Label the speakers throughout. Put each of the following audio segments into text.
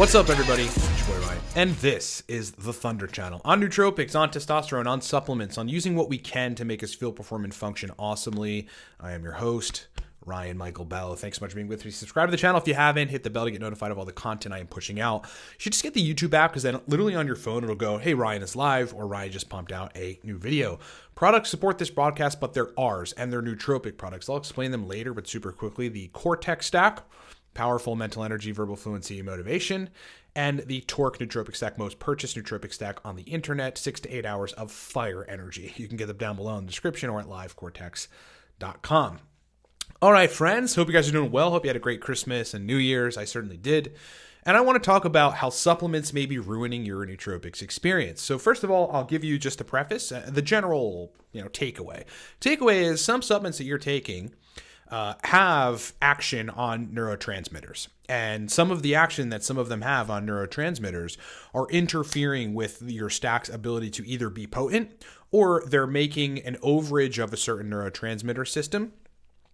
Speaker 1: What's up, everybody? It's your boy Ryan, and this is the Thunder Channel. On nootropics, on testosterone, on supplements, on using what we can to make us feel, perform, and function awesomely. I am your host, Ryan Michael Bell. Thanks so much for being with me. Subscribe to the channel if you haven't. Hit the bell to get notified of all the content I am pushing out. You should just get the YouTube app, because then literally on your phone it'll go, hey, Ryan is live, or Ryan just pumped out a new video. Products support this broadcast, but they're ours, and they're nootropic products. I'll explain them later, but super quickly. The Cortex Stack, powerful mental energy, verbal fluency, motivation, and the Torque Nootropic Stack, most purchased nootropic stack on the internet, 6 to 8 hours of fire energy. You can get them down below in the description or at livecortex.com. All right, friends, hope you guys are doing well. Hope you had a great Christmas and New Year's. I certainly did. And I want to talk about how supplements may be ruining your nootropics experience. So first of all, I'll give you just a preface, the general, takeaway. Takeaway is some supplements that you're taking have action on neurotransmitters. And some of the action that some of them have on neurotransmitters are interfering with your stack's ability to either be potent, or they're making an overage of a certain neurotransmitter system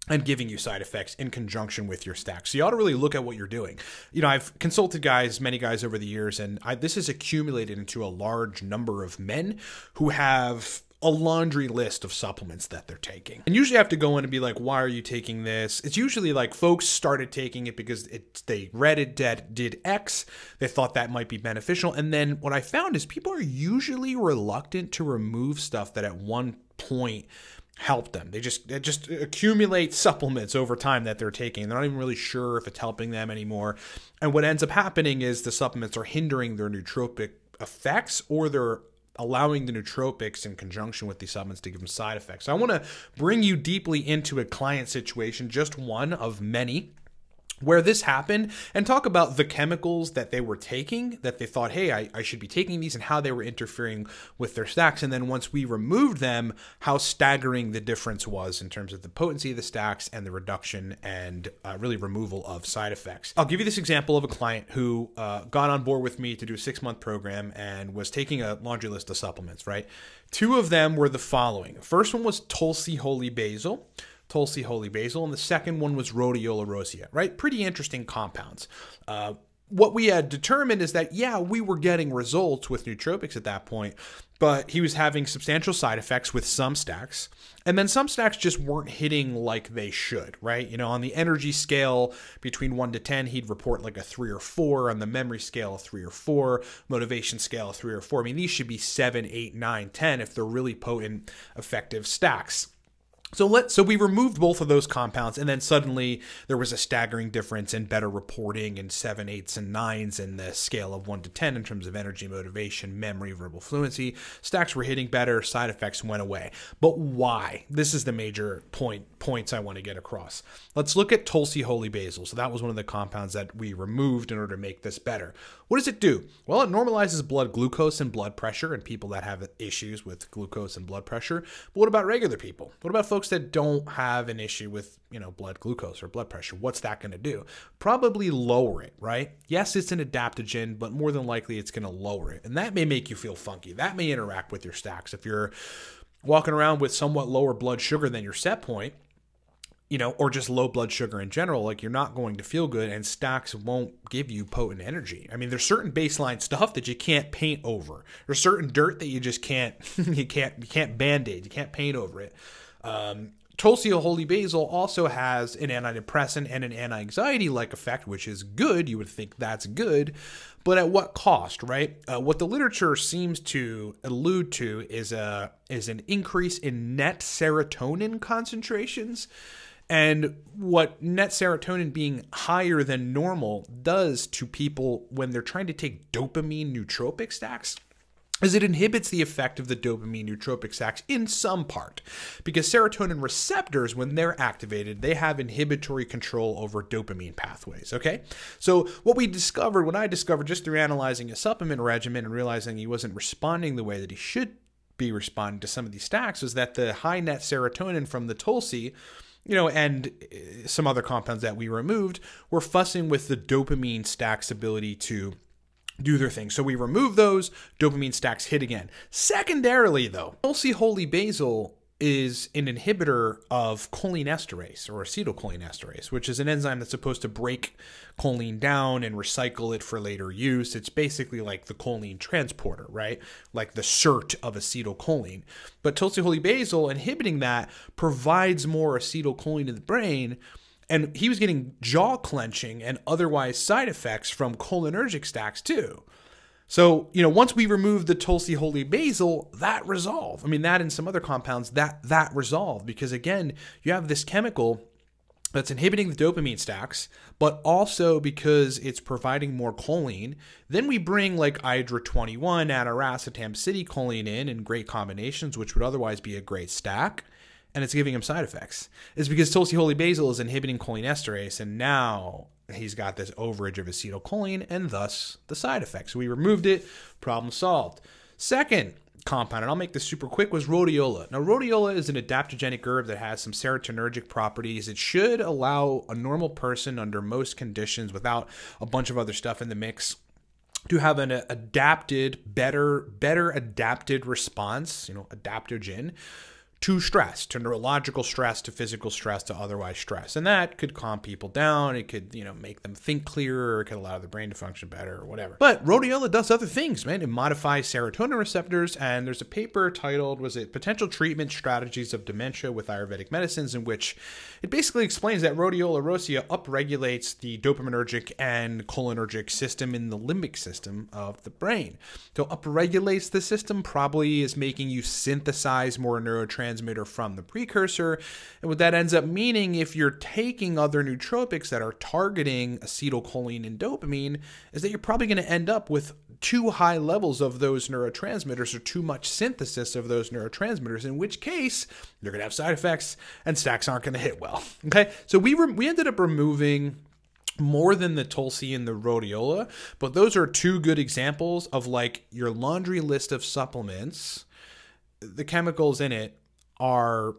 Speaker 1: and giving you side effects in conjunction with your stack. So you ought to really look at what you're doing. I've consulted many guys over the years, and this has accumulated into a large number of men who have a laundry list of supplements that they're taking. And usually I have to go in and be like, why are you taking this? It's usually like folks started taking it because they read it did X. They thought that might be beneficial. And then what I found is people are usually reluctant to remove stuff that at one point help them. They just accumulate supplements over time that they're taking. They're not even really sure if it's helping them anymore. And what ends up happening is the supplements are hindering their nootropic effects, or they're allowing the nootropics in conjunction with these supplements to give them side effects. So I want to bring you deeply into a client situation, just one of many, where this happened, and talk about the chemicals that they were taking that they thought, hey, I should be taking these, and how they were interfering with their stacks. And then once we removed them, how staggering the difference was in terms of the potency of the stacks and the reduction and really removal of side effects. I'll give you this example of a client who got on board with me to do a 6-month program and was taking a laundry list of supplements, right? 2 of them were the following. The first one was Tulsi Holy Basil, and the second one was Rhodiola rosea, right? Pretty interesting compounds. What we had determined is that, yeah, we were getting results with nootropics at that point, but he was having substantial side effects with some stacks, and then some stacks just weren't hitting like they should, right? On the energy scale between 1 to 10, he'd report like a 3 or 4, on the memory scale, a 3 or 4, motivation scale, a 3 or 4. I mean, these should be 7, 8, 9, 10 if they're really potent, effective stacks. So we removed both of those compounds, and then suddenly there was a staggering difference in better reporting in 7, 8s, and 9s in the scale of 1 to 10 in terms of energy, motivation, memory, verbal fluency. Stacks were hitting better, side effects went away. But why? This is the major points I want to get across. Let's look at Tulsi Holy Basil. So that was one of the compounds that we removed in order to make this better. What does it do? Well, it normalizes blood glucose and blood pressure in people that have issues with glucose and blood pressure. But what about regular people? What about folks that don't have an issue with, blood glucose or blood pressure? What's that going to do? Probably lower it, right? Yes, it's an adaptogen, but more than likely it's going to lower it. And that may make you feel funky. That may interact with your stacks. If you're walking around with somewhat lower blood sugar than your set point, or just low blood sugar in general, like, you're not going to feel good, and stacks won't give you potent energy. I mean, there's certain baseline stuff that you can't paint over. There's certain dirt that you just can't, you can't Band-Aid, you can't paint over it. Tulsi Holy Basil also has an antidepressant and an anti-anxiety-like effect, which is good. You would think that's good, but at what cost, right? What the literature seems to allude to is an increase in net serotonin concentrations. And what net serotonin being higher than normal does to people when they're trying to take dopamine nootropic stacks is it inhibits the effect of the dopamine nootropic stacks in some part, because serotonin receptors, when they're activated, they have inhibitory control over dopamine pathways, okay? So what I discovered just through analyzing a supplement regimen and realizing he wasn't responding the way that he should be responding to some of these stacks, was that the high net serotonin from the Tulsi, and some other compounds that we removed, were fussing with the dopamine stack's ability to do their thing. So we remove those, dopamine stacks hit again. Secondarily, though, Tulsi Holy Basil is an inhibitor of cholinesterase or acetylcholinesterase, which is an enzyme that's supposed to break choline down and recycle it for later use. It's basically like the choline transporter, right? Like the SERT of acetylcholine. But tulsi-holy basil inhibiting that provides more acetylcholine to the brain. And he was getting jaw clenching and otherwise side effects from cholinergic stacks too. So, once we remove the tulsi-holy basil, that resolved. I mean, that and some other compounds, that resolved. Because again, you have this chemical that's inhibiting the dopamine stacks, but also because it's providing more choline. Then we bring like Hydra-21, Ataracetam, Citicholine in great combinations, which would otherwise be a great stack. And it's giving him side effects. It's because tulsi-holy basil is inhibiting cholinesterase, and now he's got this overage of acetylcholine and thus the side effects. So we removed it, problem solved. Second compound, and I'll make this super quick, was rhodiola. Now, rhodiola is an adaptogenic herb that has some serotonergic properties. It should allow a normal person under most conditions without a bunch of other stuff in the mix to have an adapted, better adapted response, adaptogen, to stress, to neurological stress, to physical stress, to otherwise stress. And that could calm people down. It could, make them think clearer. It could allow their brain to function better or whatever. But rhodiola does other things, man. It modifies serotonin receptors. And there's a paper titled, Potential Treatment Strategies of Dementia with Ayurvedic Medicines, in which it basically explains that rhodiola rosea upregulates the dopaminergic and cholinergic system in the limbic system of the brain. So upregulates the system probably is making you synthesize more neurotransmitters from the precursor. And what that ends up meaning, if you're taking other nootropics that are targeting acetylcholine and dopamine, is that you're probably going to end up with too high levels of those neurotransmitters or too much synthesis of those neurotransmitters, in which case you're going to have side effects and stacks aren't going to hit well. Okay, so we ended up removing more than the tulsi and the rhodiola, but those are two good examples of like your laundry list of supplements. The chemicals in it are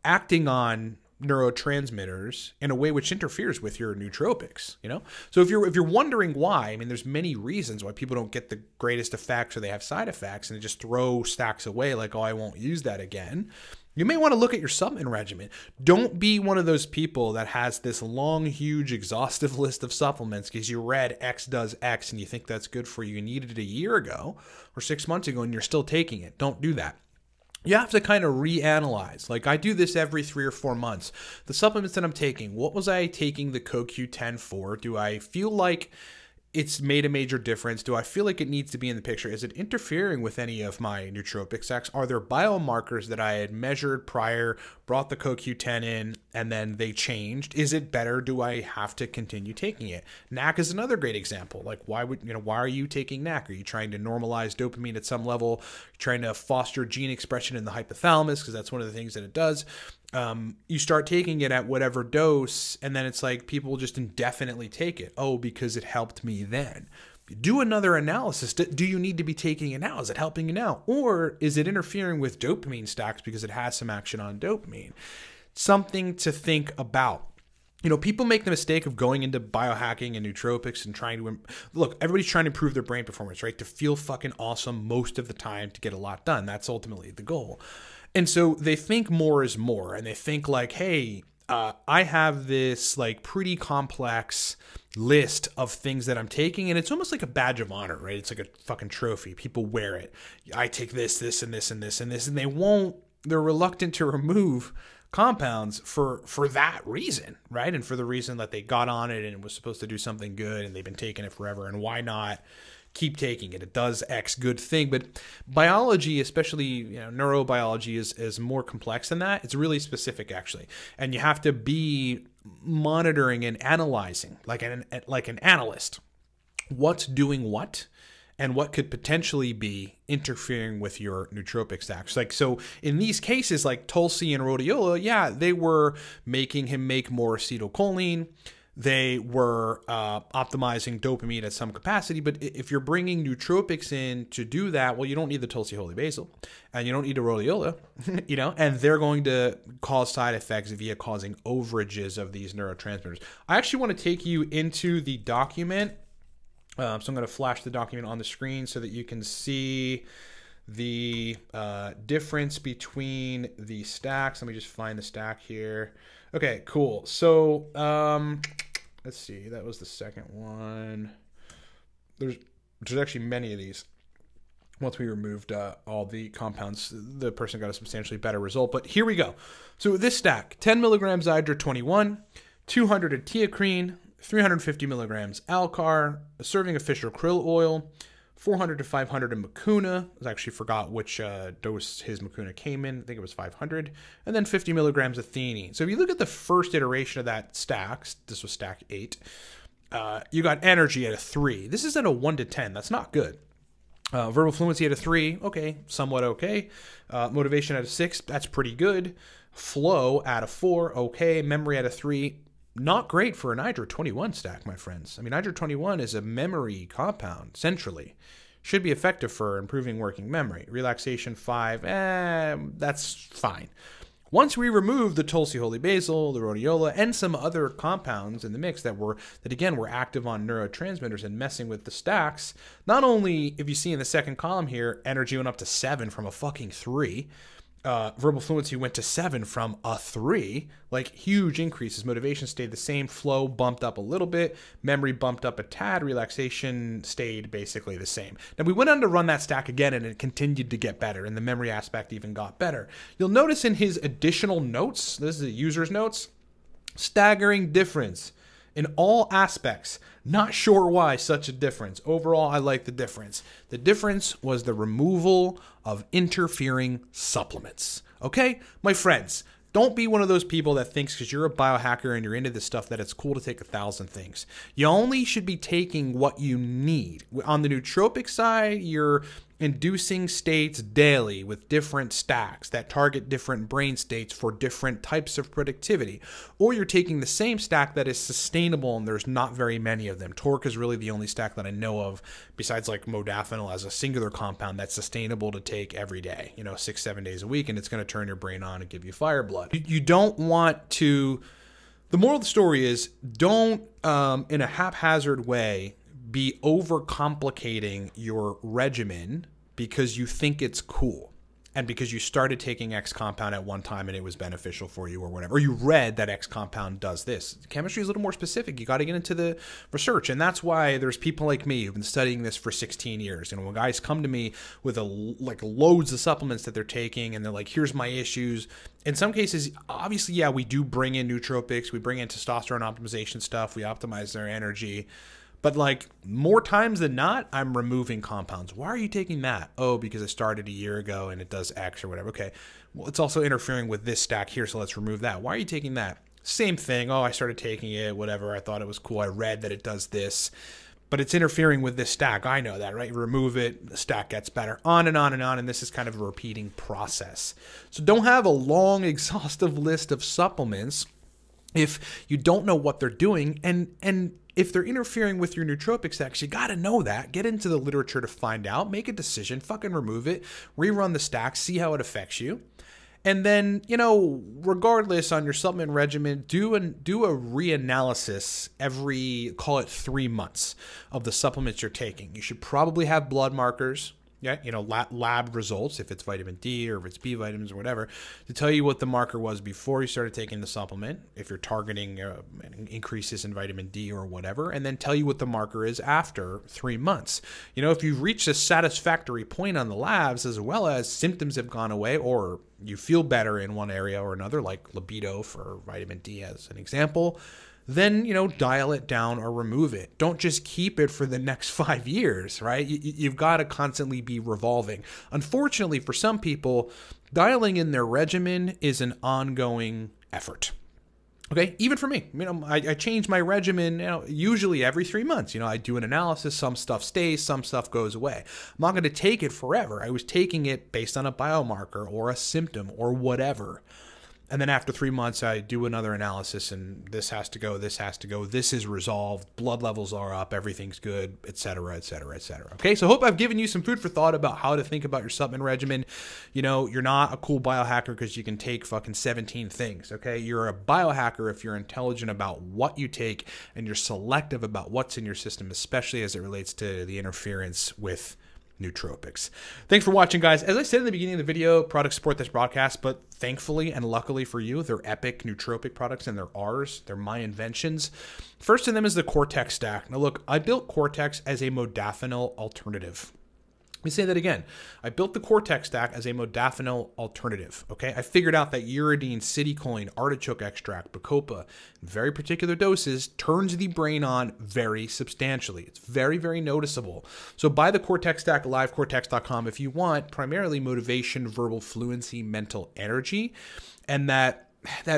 Speaker 1: acting on neurotransmitters in a way which interferes with your nootropics, So if you're wondering why, I mean, there's many reasons why people don't get the greatest effects or they have side effects and they just throw stacks away like, oh, I won't use that again. You may want to look at your supplement regimen. Don't be one of those people that has this long, huge, exhaustive list of supplements because you read X does X and you think that's good for you. You needed it a year ago or 6 months ago and you're still taking it. Don't do that. You have to kind of reanalyze. Like I do this every 3 or 4 months. The supplements that I'm taking, what was I taking the CoQ10 for? Do I feel like it's made a major difference? Do I feel like it needs to be in the picture? Is it interfering with any of my nootropic stacks? Are there biomarkers that I had measured prior, brought the CoQ10 in, and then they changed? Is it better? Do I have to continue taking it? NAC is another great example. Like why are you taking NAC? Are you trying to normalize dopamine at some level? Trying to foster gene expression in the hypothalamus because that's one of the things that it does. You start taking it at whatever dose, and then it's like people just indefinitely take it. Oh, because it helped me then. Do another analysis. Do you need to be taking it now? Is it helping you now? Or is it interfering with dopamine stacks because it has some action on dopamine? Something to think about. People make the mistake of going into biohacking and nootropics and trying to look, everybody's trying to improve their brain performance, right? To feel fucking awesome most of the time, to get a lot done. That's ultimately the goal. And so they think more is more, and they think like, hey, I have this like pretty complex list of things that I'm taking, and it's almost like a badge of honor, right? It's like a fucking trophy. People wear it. I take this, this, and this, and this, and this, and they're reluctant to remove compounds for that reason, right? And for the reason that they got on it and it was supposed to do something good and they've been taking it forever, and why not keep taking it? It does X good thing. But biology, especially neurobiology, is more complex than that. It's really specific, actually, and you have to be monitoring and analyzing like an analyst what's doing what and what could potentially be interfering with your nootropic stacks. Like, so in these cases, like tulsi and rhodiola, yeah, they were making him make more acetylcholine. They were optimizing dopamine at some capacity. But if you're bringing nootropics in to do that, well, you don't need the tulsi-holy basil, and you don't need the rhodiola, and they're going to cause side effects via causing overages of these neurotransmitters. I actually want to take you into the document. So I'm going to flash the document on the screen so that you can see the difference between the stacks. Let me just find the stack here. Okay, cool. So let's see. That was the second one. There's actually many of these. Once we removed all the compounds, the person got a substantially better result. But here we go. So this stack, 10 milligrams Hydra 21, 200 of teacrine, 350 milligrams Alcar, a serving of fish or krill oil, 400 to 500 of Mucuna. I actually forgot which dose his Mucuna came in. I think it was 500. And then 50 milligrams of theanine. So if you look at the first iteration of that stack, this was stack 8, you got energy at a 3. This is at a 1 to 10. That's not good. Verbal fluency at a 3, okay, somewhat okay. Motivation at a 6, that's pretty good. Flow at a 4, okay. Memory at a 3, not great for an Hydra 21 stack, my friends. I mean, Hydra 21 is a memory compound, centrally. Should be effective for improving working memory. Relaxation 5, that's fine. Once we remove the Tulsi Holy Basil, the rhodiola, and some other compounds in the mix that again were active on neurotransmitters and messing with the stacks, not only, if you see in the second column here, energy went up to 7 from a fucking 3. Verbal fluency went to 7 from a 3, like huge increases. Motivation stayed the same. Flow bumped up a little bit. Memory bumped up a tad. Relaxation stayed basically the same. Now we went on to run that stack again and it continued to get better, and the memory aspect even got better. You'll notice in his additional notes, this is the user's notes, staggering difference in all aspects. Not sure why such a difference. Overall, I like the difference. The difference was the removal of interfering supplements. Okay? My friends, don't be one of those people that thinks because you're a biohacker and you're into this stuff that it's cool to take 1,000 things. You only should be taking what you need. On the nootropic side, you're inducing states daily with different stacks that target different brain states for different types of productivity. Or you're taking the same stack that is sustainable, and there's not very many of them. Torque is really the only stack that I know of, besides like modafinil as a singular compound that's sustainable to take every day, 6-7 days a week, and it's going to turn your brain on and give you fire blood. You don't want to... The moral of the story is don't, in a haphazard way, be overcomplicating your regimen because you think it's cool and because you started taking X compound at one time and it was beneficial for you or whatever, or you read that X compound does this. Chemistry is a little more specific. You got to get into the research, and that's why there's people like me who've been studying this for 16 years. When guys come to me with loads of supplements that they're taking and they're like, here's my issues. In some cases, obviously, yeah, we do bring in nootropics, we bring in testosterone optimization stuff, we optimize their energy. But more times than not, I'm removing compounds. Why are you taking that? Oh, because I started a year ago and it does X or whatever. Okay, well, it's also interfering with this stack here, so let's remove that. Why are you taking that? Same thing. Oh, I started taking it, whatever. I thought it was cool. I read that it does this, but it's interfering with this stack. I know that, right? Remove it, the stack gets better. On and on and on, and this is kind of a repeating process. So don't have a long, exhaustive list of supplements if you don't know what they're doing, and if they're interfering with your nootropic stacks, you got to know that. Get into the literature to find out. Make a decision. Fucking remove it. Rerun the stacks. See how it affects you. And then, regardless on your supplement regimen, do a reanalysis every, call it 3 months of the supplements you're taking. You should probably have blood markers. Yeah, lab results, if it's vitamin D or if it's B vitamins or whatever, to tell you what the marker was before you started taking the supplement, if you're targeting increases in vitamin D or whatever, and then tell you what the marker is after 3 months. If you've reached a satisfactory point on the labs, as well as symptoms have gone away or you feel better in one area or another, like libido for vitamin D as an example, then, dial it down or remove it. Don't just keep it for the next 5 years, right? You've got to constantly be revolving. Unfortunately, for some people, dialing in their regimen is an ongoing effort. Okay, even for me, I change my regimen, usually every 3 months. I do an analysis, some stuff stays, some stuff goes away. I'm not going to take it forever. I was taking it based on a biomarker or a symptom or whatever. And then after 3 months, I do another analysis, and this has to go, this is resolved, blood levels are up, everything's good, et cetera, et cetera, et cetera. Okay, so I hope I've given you some food for thought about how to think about your supplement regimen. You're not a cool biohacker because you can take fucking 17 things, okay? You're a biohacker if you're intelligent about what you take and you're selective about what's in your system, especially as it relates to the interference with nootropics. Thanks for watching, guys. As I said in the beginning of the video, products support this broadcast, but thankfully and luckily for you, they're epic nootropic products and they're ours. They're my inventions. First of them is the Cortex stack. Now look, I built Cortex as a modafinil alternative. Let me say that again. I built the Cortex stack as a modafinil alternative, okay? I figured out that uridine, citicoline, artichoke extract, bacopa, in very particular doses, turns the brain on very substantially. It's very, very noticeable. So buy the Cortex stack, livecortex.com, if you want primarily motivation, verbal fluency, mental energy, and that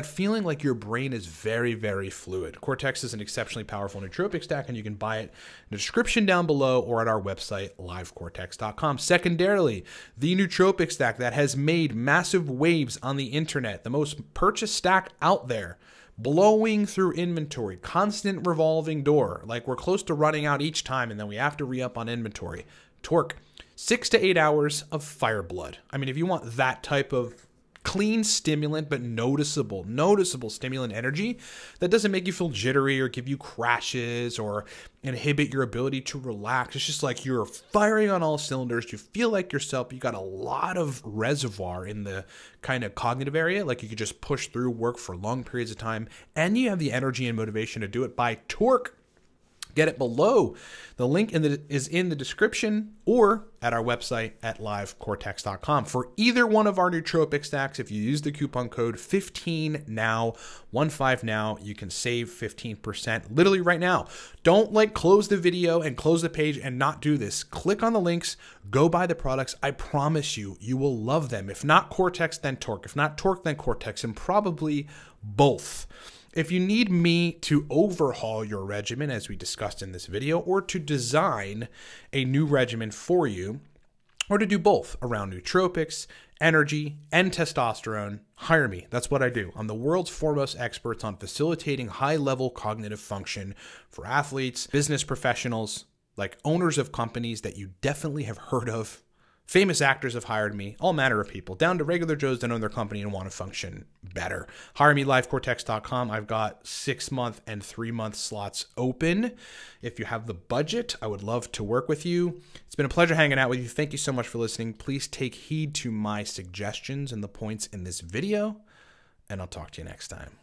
Speaker 1: feeling like your brain is very, very fluid. Cortex is an exceptionally powerful nootropic stack, and you can buy it in the description down below or at our website, livecortex.com. Secondarily, the nootropic stack that has made massive waves on the internet, the most purchased stack out there, blowing through inventory, constant revolving door, like we're close to running out each time, and then we have to re-up on inventory. Torque, 6 to 8 hours of fire blood. I mean, if you want that type of clean stimulant, but noticeable stimulant energy that doesn't make you feel jittery or give you crashes or inhibit your ability to relax. It's just like you're firing on all cylinders. You feel like yourself. You got a lot of reservoir in the kind of cognitive area. Like you could just push through work for long periods of time, and you have the energy and motivation to do it by Torque. Get it below. The link is in the description or at our website at livecortex.com. For either one of our nootropic stacks, if you use the coupon code 15NOW, 15NOW, you can save 15% literally right now. Don't close the video and close the page and not do this. Click on the links, go buy the products. I promise you, you will love them. If not Cortex, then Torque. If not Torque, then Cortex, and probably both. If you need me to overhaul your regimen, as we discussed in this video, or to design a new regimen for you, or to do both around nootropics, energy, and testosterone, hire me. That's what I do. I'm the world's foremost experts on facilitating high-level cognitive function for athletes, business professionals, like owners of companies that you definitely have heard of. Famous actors have hired me, all manner of people, down to regular Joes that own their company and want to function better. Hire me, livecortex.com. I've got 6-month and 3-month slots open. If you have the budget, I would love to work with you. It's been a pleasure hanging out with you. Thank you so much for listening. Please take heed to my suggestions and the points in this video, and I'll talk to you next time.